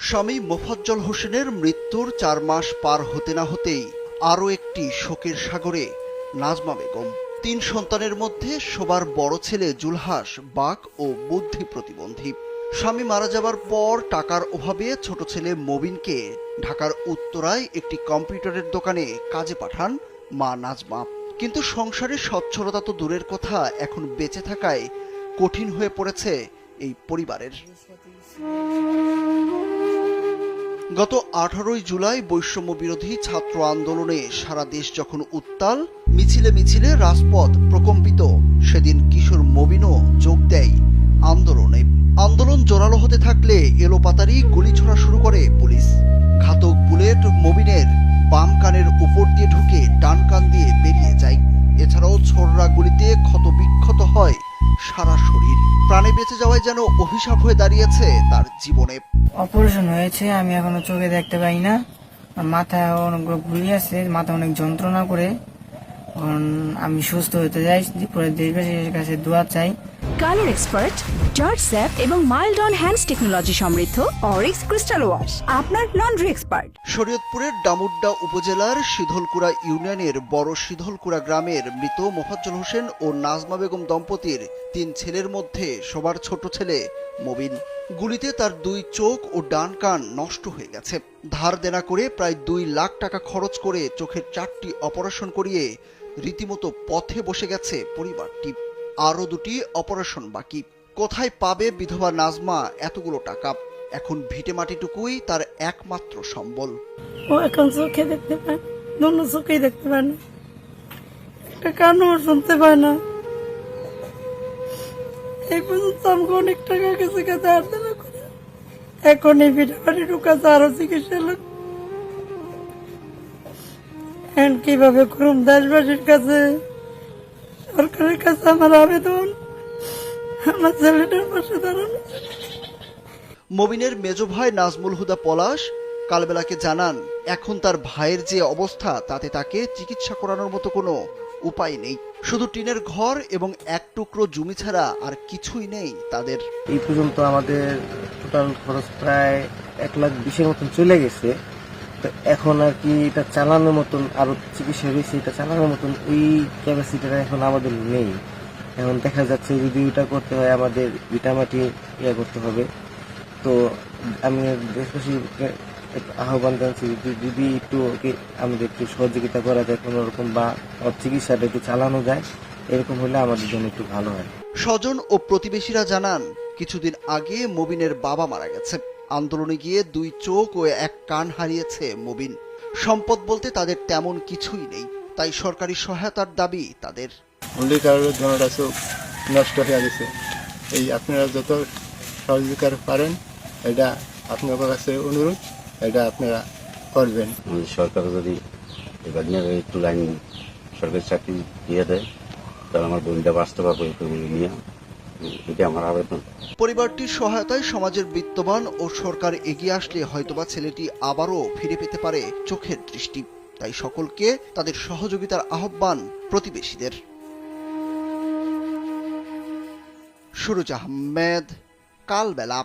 স্বামী মোফাজ্জল হোসেনের মৃত্যুর 4 মাস পার হতে না হতেই আরও একটি শোকের সাগরে নাজমা বেগম। 3 সন্তানের মধ্যে সবার বড় ছেলে জুলহাস বাক ও বুদ্ধি প্রতিবন্ধী। স্বামী মারা যাবার পর টাকার অভাবে ছোট ছেলে মবিনকে ঢাকার উত্তরায় একটি কম্পিউটারের দোকানে কাজে পাঠান মা নাজমা। কিন্তু সংসারের সচ্ছলতা তো দূরের কথা, এখন বেঁচে থাকায় কঠিন হয়ে পড়েছে এই পরিবারের। গত 18 জুলাই বৈষম্য বিরোধী ছাত্র আন্দোলনে সারা দেশ যখন উত্তাল, মিছিলে মিছিলে রাজপথ প্রকম্পিত, সেদিন কিশোর মবিনও যোগ দেয় আন্দোলনে। আন্দোলন জোরালো হতে থাকলে এলোপাতাড়ি গুলি ছোড়া শুরু করে পুলিশ। ঘাতক বুলেট মবিনের বাম কানের উপর দিয়ে ঢুকে ডান কান দিয়ে বেরিয়ে যায়। এছাড়াও ছোড়রা গুলিতে ক্ষতবিক্ষত হয় সারা শরীর। প্রাণে বেঁচে যাওয়ায় যেন অভিশাপ হয়ে দাঁড়িয়েছে তার জীবনে। অপারেশন হয়েছে, আমি এখনো চোখে দেখতে পাই না। মাথায় অনেকগুলো গুলি আছে, মাথা অনেক যন্ত্রণা করে। আমি সুস্থ হতে চাই, পরে দেশবাসীর কাছে দোয়া চাই। কালার এক্সপার্ট, জর্জ স্যাপ এবং মাইল্ড অন হ্যান্ডস টেকনোলজি সমৃদ্ধ অরিক্স ক্রিস্টাল ওয়াশ আপনার লন্ড্রি এক্সপার্ট। শরীয়তপুরের ডামুড্ডা উপজেলার শীধলকুড়া ইউনিয়নের বড় শীধলকুড়া গ্রামের মৃত মোফাজ্জল হোসেন ও নাজমা বেগম দম্পতির 3 ছেলের মধ্যে সবার ছোট ছেলে মবিন। গুলিতে তার 2 চোখ ও ডান কান নষ্ট হয়ে গেছে। ধার দেনা করে প্রায় 2 লাখ টাকা খরচ করে চোখের 4টি অপারেশন করিয়ে রীতিমতো পথে বসে গেছে পরিবারটি। আরও 2টি অপারেশন বাকি। কোথায় পাবে বিধবা নাজমা এতগুলো টাকা? এখন ভিটে মাটিটুকুই তার একমাত্র সম্বল। ও এখন চোখে দেখতে পায়, দুটো চোখেই দেখতে পায় না, একটা কানও শুনতে পায় না। এই পর্যন্ত আমাকে অনেক টাকা গেছে কাছে আর্থনা করে, এখন এই ভিটে মাটিটুকু আছে, আরো চিকিৎসা লোক। এখন কিভাবে করুম? দেশবাসীর কাছে, সরকারের কাছে আমার আবেদন, আমার ছেলেটার পাশে দাঁড়ানো। মবিনের মেজ ভাই নাজমুল হুদা পলাশ কালবেলাকে জানান, এখন তার ভাইয়ের যে অবস্থা তাতে তাকে চিকিৎসা করানোর মতো কোনো উপায় নেই। শুধু টিনের ঘর এবং 1 টুকরো জমি ছাড়া আর কিছুই নেই তাদের। এই পর্যন্ত আমাদের টোটাল খরচ প্রায় 1,20,000 মতন চলে গেছে। তো এখন আর কি এটা চালানোর মতন, আরো চিকিৎসা রয়েছে, এটা চালানোর মতন ওই ক্যাপাসিটিটা এখন আমাদের নেই। এখন দেখা যাচ্ছে যদি ওইটা করতে হয় আমাদের ভিটামাটি করতে হবে। তো আমি দেশবাসীকে আহ্বান জানাচ্ছি, যদি একটু আমাদের একটু সহযোগিতা করা যায় কোনো রকম, বা চিকিৎসাটা একটু চালানো যায়, এরকম হলে আমাদের জন্য একটু ভালো হয়। স্বজন ও প্রতিবেশীরা জানান, কিছুদিন আগে মবিনের বাবা মারা গেছে। আন্দোলনে গিয়ে 2 চোখ ও 1 কান হারিয়েছে মবিন। সম্পদ বলতে তাদের তেমন কিছুই নেই, তাই সরকারি সহায়তার দাবি তাদের। জনটা চোখ নষ্ট হয়ে গেছে, এই আপনারা যত সহযোগিতা পারেন এটা আপনার কাছে অনুরোধ, এটা আপনারা করবেন। সরকার যদি এবার একটু লাইন সরকারি চাকরি দিয়ে দেয় তাহলে আমার বোনটা বাঁচতে পারবো, নিয়ে এটা আমার আবেদন। পরিবারটির সহায়তায় সমাজের বিত্তবান ও সরকার এগিয়ে আসলে হয়তোবা ছেলেটি আবারও ফিরে পেতে পারে চোখের দৃষ্টি। তাই সকলকে তাদের সহযোগিতার আহ্বান প্রতিবেশীদের। সুরজ আহমেদ, কালবেলা।